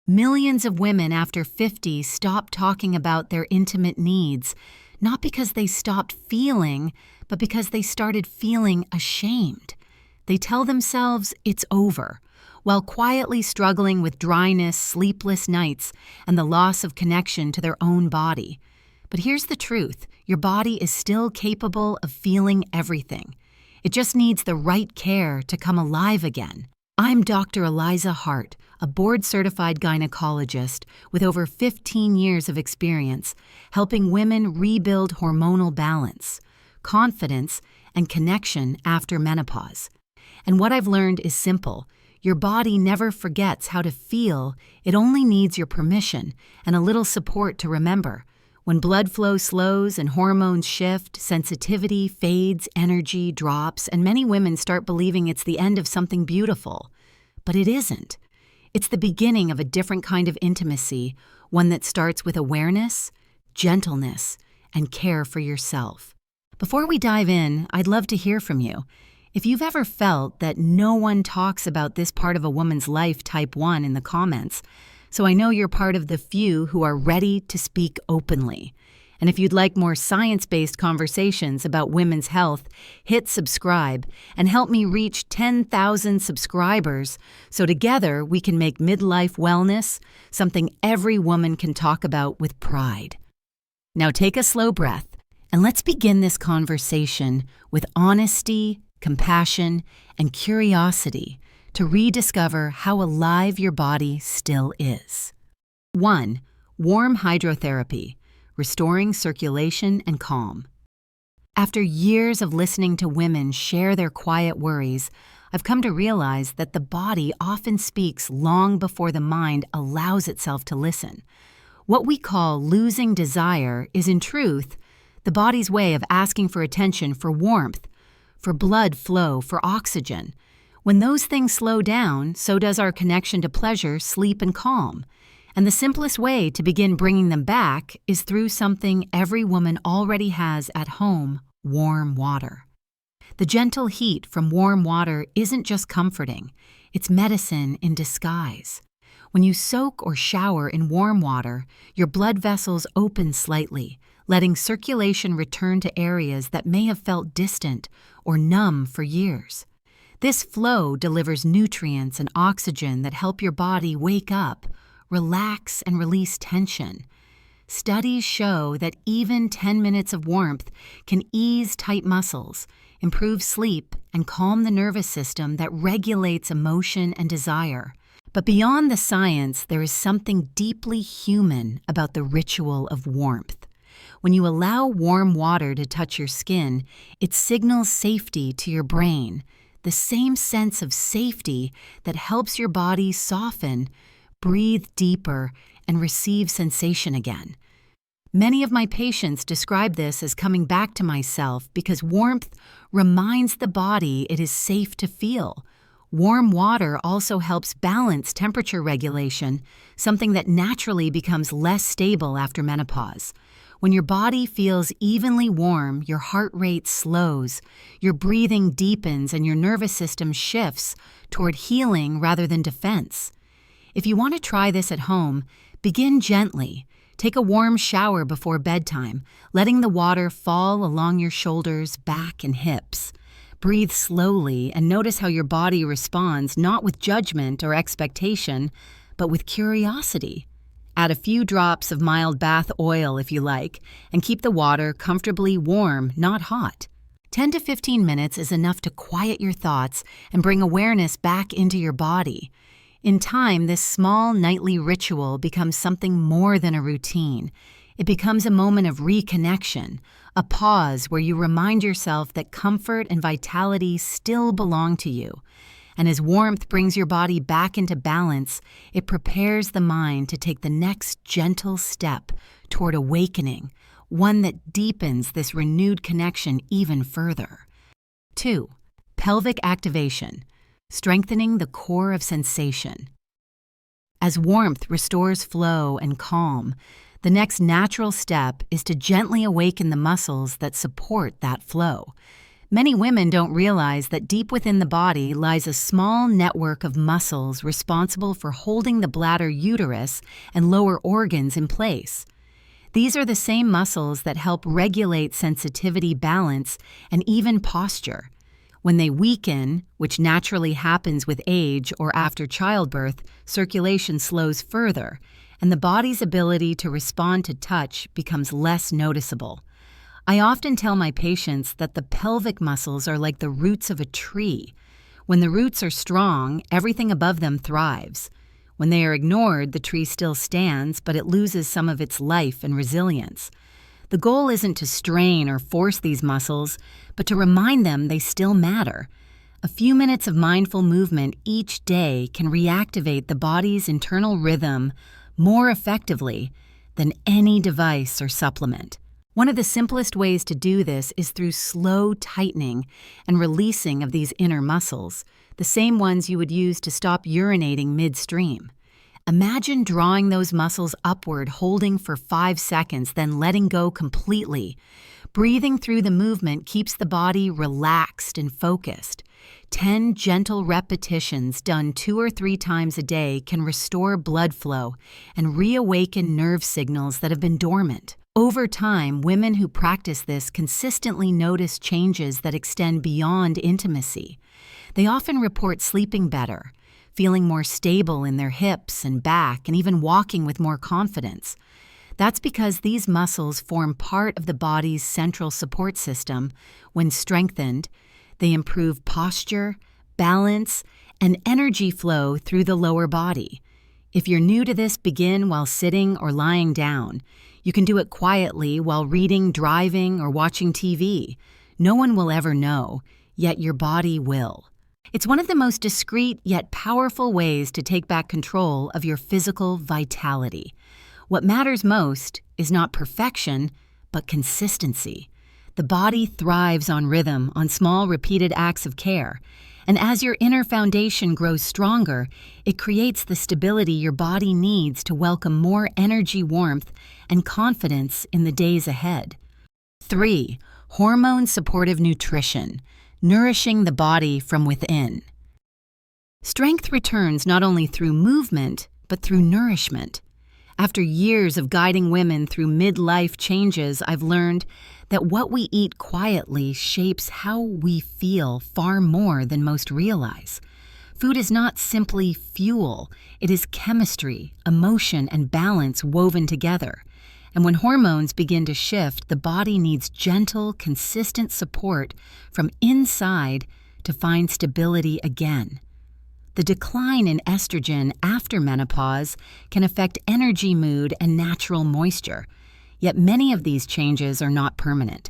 Millions of women after 50 stop talking about their intimate needs, not because they stopped feeling, but because they started feeling ashamed. They tell themselves it's over, while quietly struggling with dryness, sleepless nights, and the loss of connection to their own body. But here's the truth: your body is still capable of feeling everything. It just needs the right care to come alive again. I'm Dr. Eliza Hart, a board-certified gynecologist with over 15 years of experience helping women rebuild hormonal balance, confidence, and connection after menopause. And what I've learned is simple. Your body never forgets how to feel. It only needs your permission and a little support to remember. When blood flow slows and hormones shift, sensitivity fades, energy drops, and many women start believing it's the end of something beautiful. But it isn't. It's the beginning of a different kind of intimacy, one that starts with awareness, gentleness, and care for yourself. Before we dive in, I'd love to hear from you. If you've ever felt that no one talks about this part of a woman's life, type 1 in the comments, so I know you're part of the few who are ready to speak openly. And if you'd like more science-based conversations about women's health, hit subscribe and help me reach 10,000 subscribers so together we can make midlife wellness something every woman can talk about with pride. Now take a slow breath and let's begin this conversation with honesty, compassion, and curiosity to rediscover how alive your body still is. 1. Warm hydrotherapy, restoring circulation and calm. After years of listening to women share their quiet worries, I've come to realize that the body often speaks long before the mind allows itself to listen. What we call losing desire is, in truth, the body's way of asking for attention, for warmth, for blood flow, for oxygen. When those things slow down, so does our connection to pleasure, sleep, and calm. And the simplest way to begin bringing them back is through something every woman already has at home: warm water. The gentle heat from warm water isn't just comforting, it's medicine in disguise. When you soak or shower in warm water, your blood vessels open slightly, letting circulation return to areas that may have felt distant or numb for years. This flow delivers nutrients and oxygen that help your body wake up, relax, and release tension. Studies show that even 10 minutes of warmth can ease tight muscles, improve sleep, and calm the nervous system that regulates emotion and desire. But beyond the science, there is something deeply human about the ritual of warmth. When you allow warm water to touch your skin, it signals safety to your brain, the same sense of safety that helps your body soften, breathe deeper, and receive sensation again. Many of my patients describe this as coming back to myself because warmth reminds the body it is safe to feel. Warm water also helps balance temperature regulation, something that naturally becomes less stable after menopause. When your body feels evenly warm, your heart rate slows, your breathing deepens, and your nervous system shifts toward healing rather than defense. If you want to try this at home, begin gently. Take a warm shower before bedtime, letting the water fall along your shoulders, back, and hips. Breathe slowly and notice how your body responds, not with judgment or expectation, but with curiosity. Add a few drops of mild bath oil if you like, and keep the water comfortably warm, not hot. 10 to 15 minutes is enough to quiet your thoughts and bring awareness back into your body. In time, this small nightly ritual becomes something more than a routine. It becomes a moment of reconnection, a pause where you remind yourself that comfort and vitality still belong to you. And as warmth brings your body back into balance, it prepares the mind to take the next gentle step toward awakening, one that deepens this renewed connection even further. 2. Pelvic activation, strengthening the core of sensation. As warmth restores flow and calm, the next natural step is to gently awaken the muscles that support that flow. Many women don't realize that deep within the body lies a small network of muscles responsible for holding the bladder, uterus, and lower organs in place. These are the same muscles that help regulate sensitivity, balance, and even posture. When they weaken, which naturally happens with age or after childbirth, circulation slows further, and the body's ability to respond to touch becomes less noticeable. I often tell my patients that the pelvic muscles are like the roots of a tree. When the roots are strong, everything above them thrives. When they are ignored, the tree still stands, but it loses some of its life and resilience. The goal isn't to strain or force these muscles, but to remind them they still matter. A few minutes of mindful movement each day can reactivate the body's internal rhythm more effectively than any device or supplement. One of the simplest ways to do this is through slow tightening and releasing of these inner muscles, the same ones you would use to stop urinating midstream. Imagine drawing those muscles upward, holding for 5 seconds, then letting go completely. Breathing through the movement keeps the body relaxed and focused. 10 gentle repetitions done 2 or 3 times a day can restore blood flow and reawaken nerve signals that have been dormant. Over time, women who practice this consistently notice changes that extend beyond intimacy. They often report sleeping better, feeling more stable in their hips and back, and even walking with more confidence. That's because these muscles form part of the body's central support system. When strengthened, they improve posture, balance, and energy flow through the lower body. If you're new to this, begin while sitting or lying down. You can do it quietly while reading, driving, or watching TV. No one will ever know, yet your body will. It's one of the most discreet yet powerful ways to take back control of your physical vitality. What matters most is not perfection, but consistency. The body thrives on rhythm, on small, repeated acts of care. And as your inner foundation grows stronger, it creates the stability your body needs to welcome more energy, warmth, and confidence in the days ahead. 3. Hormone-Supportive nutrition, nourishing the body from within. Strength returns not only through movement, but through nourishment. After years of guiding women through midlife changes, I've learned that what we eat quietly shapes how we feel far more than most realize. Food is not simply fuel, it is chemistry, emotion, and balance woven together. And when hormones begin to shift, the body needs gentle, consistent support from inside to find stability again. The decline in estrogen after menopause can affect energy, mood, and natural moisture. Yet many of these changes are not permanent.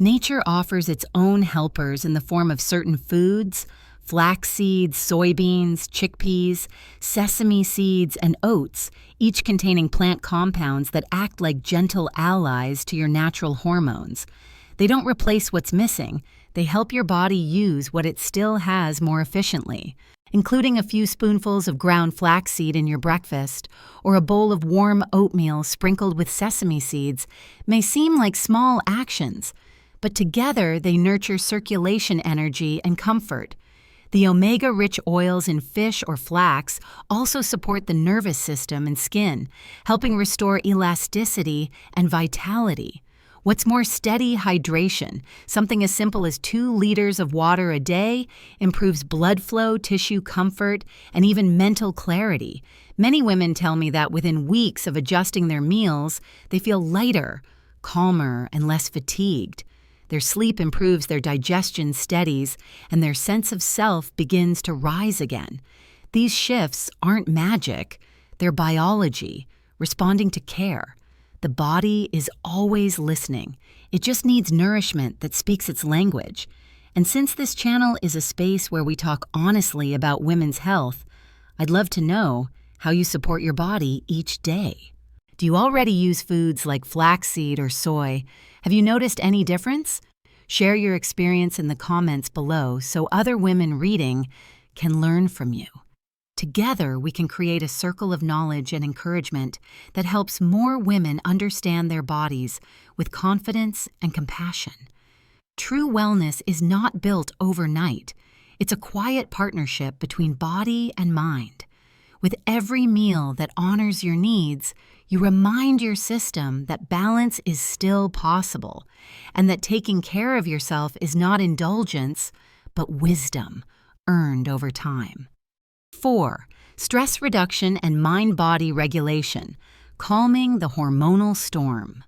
Nature offers its own helpers in the form of certain foods: flax seeds, soybeans, chickpeas, sesame seeds, and oats, each containing plant compounds that act like gentle allies to your natural hormones. They don't replace what's missing, they help your body use what it still has more efficiently. Including a few spoonfuls of ground flaxseed in your breakfast or a bowl of warm oatmeal sprinkled with sesame seeds may seem like small actions, but together they nurture circulation energy and comfort. The omega-rich oils in fish or flax also support the nervous system and skin, helping restore elasticity and vitality. What's more, steady hydration, something as simple as 2 liters of water a day, improves blood flow, tissue comfort, and even mental clarity. Many women tell me that within weeks of adjusting their meals, they feel lighter, calmer, and less fatigued. Their sleep improves, their digestion steadies, and their sense of self begins to rise again. These shifts aren't magic, they're biology, responding to care. The body is always listening. It just needs nourishment that speaks its language. And since this channel is a space where we talk honestly about women's health, I'd love to know how you support your body each day. Do you already use foods like flaxseed or soy? Have you noticed any difference? Share your experience in the comments below so other women reading can learn from you. Together, we can create a circle of knowledge and encouragement that helps more women understand their bodies with confidence and compassion. True wellness is not built overnight. It's a quiet partnership between body and mind. With every meal that honors your needs, you remind your system that balance is still possible and that taking care of yourself is not indulgence, but wisdom earned over time. 4. Stress reduction and mind-body regulation, calming the hormonal storm.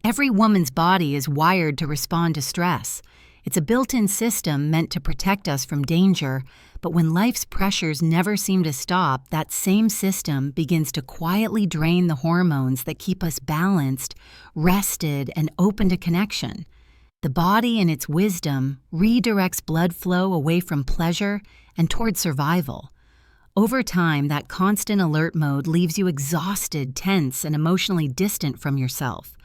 Every woman's body is wired to respond to stress. It's a built-in system meant to protect us from danger, but when life's pressures never seem to stop, that same system begins to quietly drain the hormones that keep us balanced, rested, and open to connection. The body, in its wisdom, redirects blood flow away from pleasure and toward survival. Over time, that constant alert mode leaves you exhausted, tense, and emotionally distant from yourself.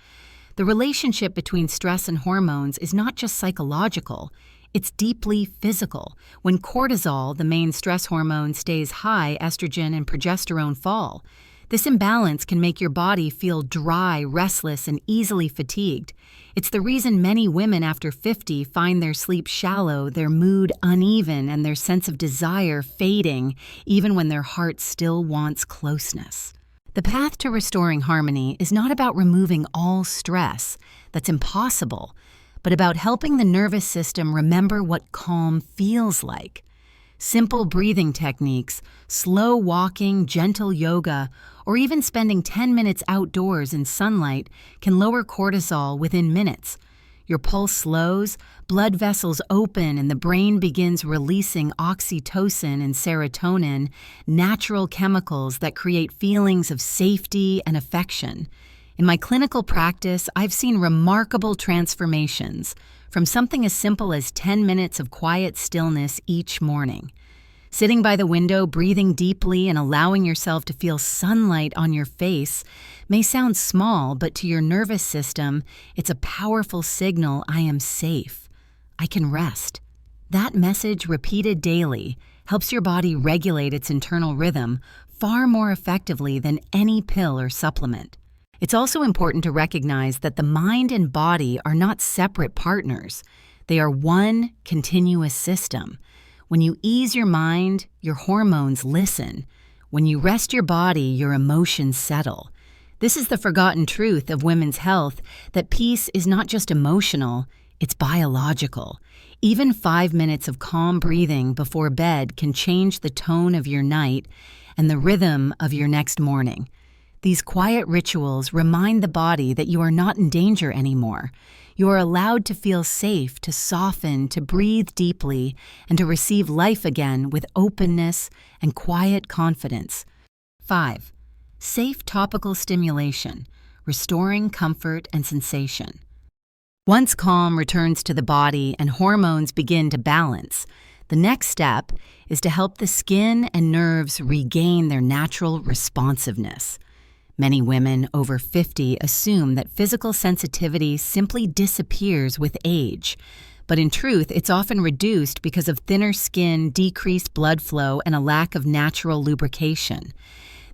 The relationship between stress and hormones is not just psychological, it's deeply physical. When cortisol, the main stress hormone, stays high, estrogen and progesterone fall. This imbalance can make your body feel dry, restless, and easily fatigued. It's the reason many women after 50 find their sleep shallow, their mood uneven, and their sense of desire fading, even when their heart still wants closeness. The path to restoring harmony is not about removing all stress, that's impossible, but about helping the nervous system remember what calm feels like. Simple breathing techniques, slow walking, gentle yoga, or even spending 10 minutes outdoors in sunlight can lower cortisol within minutes. Your pulse slows, blood vessels open, and the brain begins releasing oxytocin and serotonin, natural chemicals that create feelings of safety and affection. In my clinical practice, I've seen remarkable transformations, from something as simple as 10 minutes of quiet stillness each morning. Sitting by the window, breathing deeply, and allowing yourself to feel sunlight on your face may sound small, but to your nervous system, it's a powerful signal: I am safe. I can rest. That message, repeated daily, helps your body regulate its internal rhythm far more effectively than any pill or supplement. It's also important to recognize that the mind and body are not separate partners. They are one continuous system. When you ease your mind, your hormones listen. When you rest your body, your emotions settle. This is the forgotten truth of women's health, that peace is not just emotional, it's biological. Even 5 minutes of calm breathing before bed can change the tone of your night and the rhythm of your next morning. These quiet rituals remind the body that you are not in danger anymore. You are allowed to feel safe, to soften, to breathe deeply, and to receive life again with openness and quiet confidence. 5. Safe topical stimulation, restoring comfort and sensation. Once calm returns to the body and hormones begin to balance, the next step is to help the skin and nerves regain their natural responsiveness. Many women over 50 assume that physical sensitivity simply disappears with age, but in truth, it's often reduced because of thinner skin, decreased blood flow, and a lack of natural lubrication.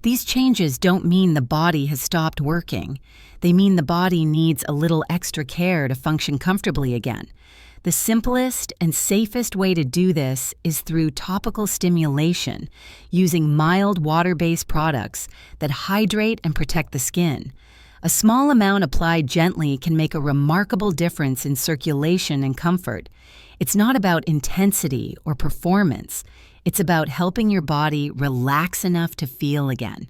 These changes don't mean the body has stopped working. They mean the body needs a little extra care to function comfortably again. The simplest and safest way to do this is through topical stimulation, using mild water-based products that hydrate and protect the skin. A small amount applied gently can make a remarkable difference in circulation and comfort. It's not about intensity or performance. It's about helping your body relax enough to feel again.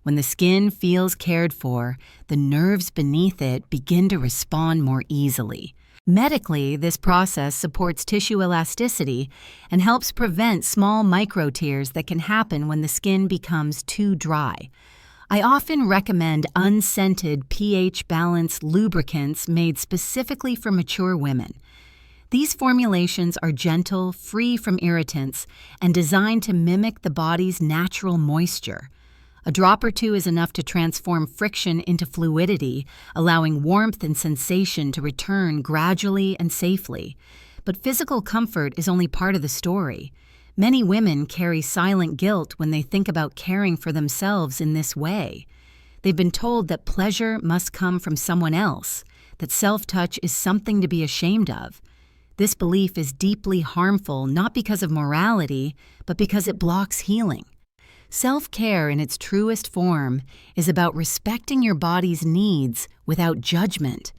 When the skin feels cared for, the nerves beneath it begin to respond more easily. Medically, this process supports tissue elasticity and helps prevent small micro-tears that can happen when the skin becomes too dry. I often recommend unscented pH-balanced lubricants made specifically for mature women. These formulations are gentle, free from irritants, and designed to mimic the body's natural moisture. A drop or two is enough to transform friction into fluidity, allowing warmth and sensation to return gradually and safely. But physical comfort is only part of the story. Many women carry silent guilt when they think about caring for themselves in this way. They've been told that pleasure must come from someone else, that self-touch is something to be ashamed of. This belief is deeply harmful not because of morality, but because it blocks healing. Self-care in its truest form is about respecting your body's needs without judgment.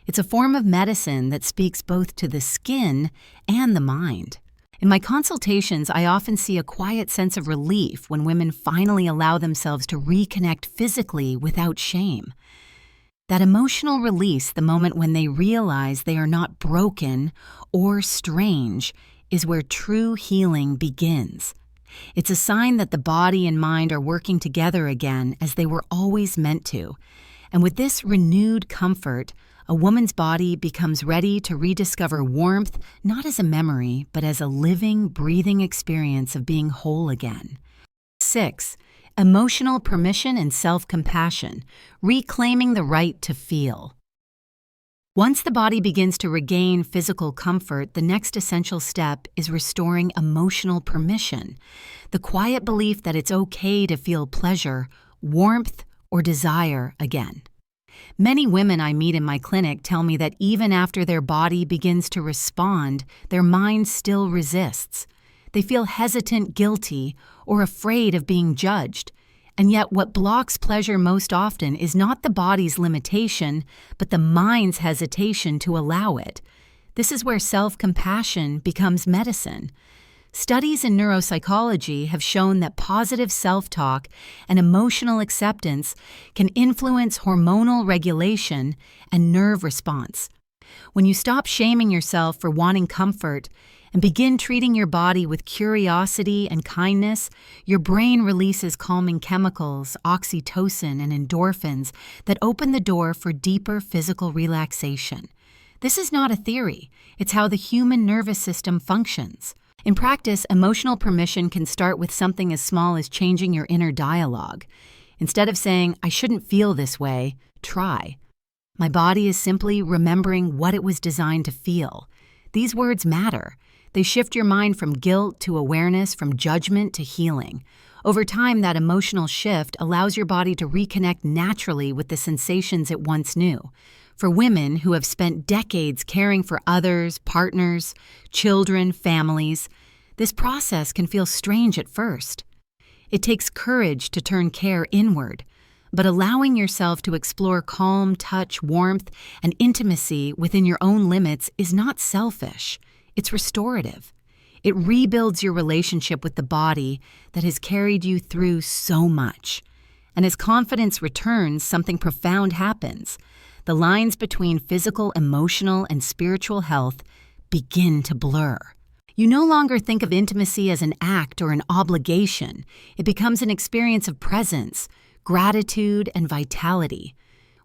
It's a form of medicine that speaks both to the skin and the mind. In my consultations, I often see a quiet sense of relief when women finally allow themselves to reconnect physically without shame. That emotional release, the moment when they realize they are not broken or strange, is where true healing begins. It's a sign that the body and mind are working together again as they were always meant to. And with this renewed comfort, a woman's body becomes ready to rediscover warmth, not as a memory, but as a living, breathing experience of being whole again. 6. Emotional permission and self-compassion, reclaiming the right to feel. Once the body begins to regain physical comfort, the next essential step is restoring emotional permission, the quiet belief that it's okay to feel pleasure, warmth, or desire again. Many women I meet in my clinic tell me that even after their body begins to respond, their mind still resists. They feel hesitant, guilty, or afraid of being judged. And yet what blocks pleasure most often is not the body's limitation, but the mind's hesitation to allow it. This is where self-compassion becomes medicine. Studies in neuropsychology have shown that positive self-talk and emotional acceptance can influence hormonal regulation and nerve response. When you stop shaming yourself for wanting comfort and begin treating your body with curiosity and kindness, your brain releases calming chemicals, oxytocin, and endorphins that open the door for deeper physical relaxation. This is not a theory. It's how the human nervous system functions. In practice, emotional permission can start with something as small as changing your inner dialogue. Instead of saying, "I shouldn't feel this way," try, "My body is simply remembering what it was designed to feel." These words matter. They shift your mind from guilt to awareness, from judgment to healing. Over time, that emotional shift allows your body to reconnect naturally with the sensations it once knew. For women who have spent decades caring for others, partners, children, families, this process can feel strange at first. It takes courage to turn care inward, but allowing yourself to explore calm, touch, warmth, and intimacy within your own limits is not selfish. It's restorative. It rebuilds your relationship with the body that has carried you through so much. And as confidence returns, something profound happens. The lines between physical, emotional, and spiritual health begin to blur. You no longer think of intimacy as an act or an obligation. It becomes an experience of presence, gratitude, and vitality.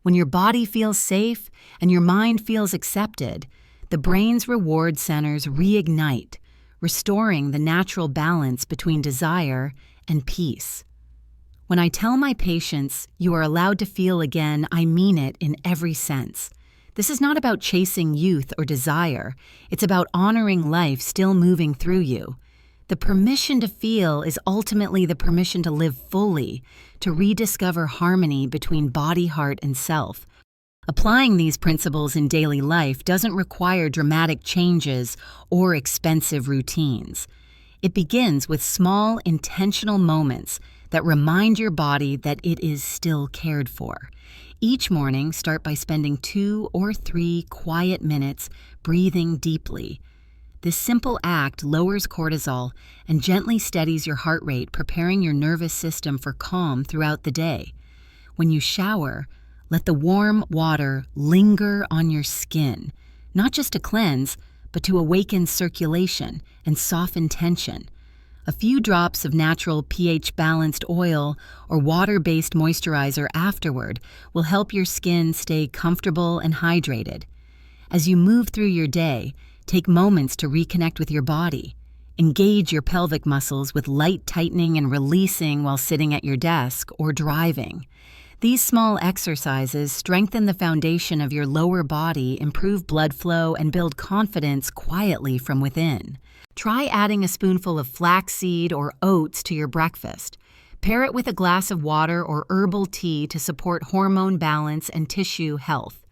When your body feels safe and your mind feels accepted, the brain's reward centers reignite, restoring the natural balance between desire and peace. When I tell my patients, "You are allowed to feel again," I mean it in every sense. This is not about chasing youth or desire. It's about honoring life still moving through you. The permission to feel is ultimately the permission to live fully, to rediscover harmony between body, heart, and self. Applying these principles in daily life doesn't require dramatic changes or expensive routines. It begins with small, intentional moments that remind your body that it is still cared for. Each morning, start by spending 2 or 3 quiet minutes breathing deeply. This simple act lowers cortisol and gently steadies your heart rate, preparing your nervous system for calm throughout the day. When you shower, let the warm water linger on your skin, not just to cleanse, but to awaken circulation and soften tension. A few drops of natural pH-balanced oil or water-based moisturizer afterward will help your skin stay comfortable and hydrated. As you move through your day, take moments to reconnect with your body. Engage your pelvic muscles with light tightening and releasing while sitting at your desk or driving. These small exercises strengthen the foundation of your lower body, improve blood flow, and build confidence quietly from within. Try adding a spoonful of flaxseed or oats to your breakfast. Pair it with a glass of water or herbal tea to support hormone balance and tissue health.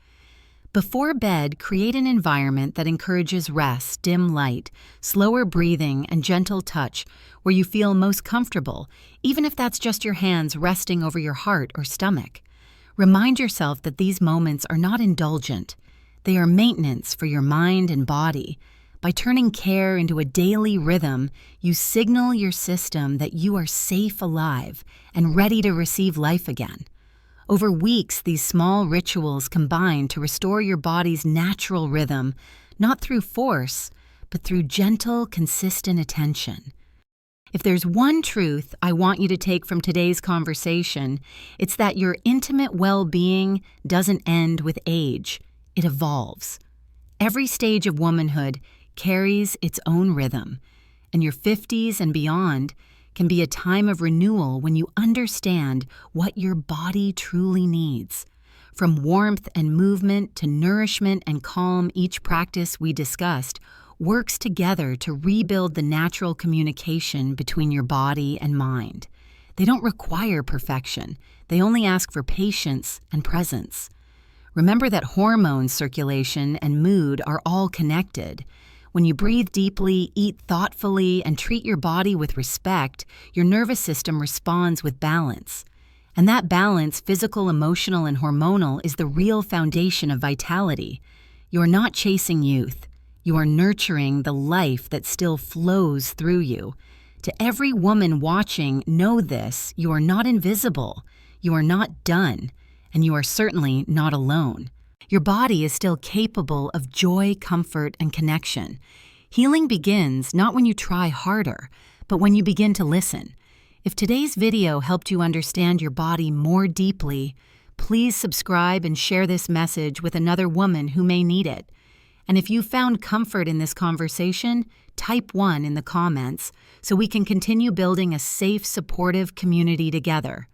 Before bed, create an environment that encourages rest, dim light, slower breathing, and gentle touch where you feel most comfortable, even if that's just your hands resting over your heart or stomach. Remind yourself that these moments are not indulgent. They are maintenance for your mind and body. By turning care into a daily rhythm, you signal your system that you are safe alive and ready to receive life again. Over weeks, these small rituals combine to restore your body's natural rhythm, not through force, but through gentle, consistent attention. If there's one truth I want you to take from today's conversation, it's that your intimate well-being doesn't end with age. It evolves. Every stage of womanhood carries its own rhythm, and your 50s and beyond can be a time of renewal when you understand what your body truly needs. From warmth and movement to nourishment and calm, each practice we discussed works together to rebuild the natural communication between your body and mind. They don't require perfection. They only ask for patience and presence. Remember that hormones, circulation, and mood are all connected. When you breathe deeply, eat thoughtfully, and treat your body with respect, your nervous system responds with balance. And that balance, physical, emotional, and hormonal, is the real foundation of vitality. You are not chasing youth. You are nurturing the life that still flows through you. To every woman watching, know this: you are not invisible, you are not done, and you are certainly not alone. Your body is still capable of joy, comfort, and connection. Healing begins not when you try harder, but when you begin to listen. If today's video helped you understand your body more deeply, please subscribe and share this message with another woman who may need it. And if you found comfort in this conversation, type 1 in the comments so we can continue building a safe, supportive community together.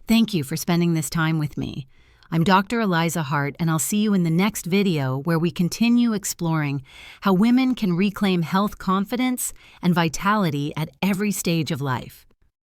Thank you for spending this time with me. I'm Dr. Eliza Hart, and I'll see you in the next video where we continue exploring how women can reclaim health confidence and vitality at every stage of life.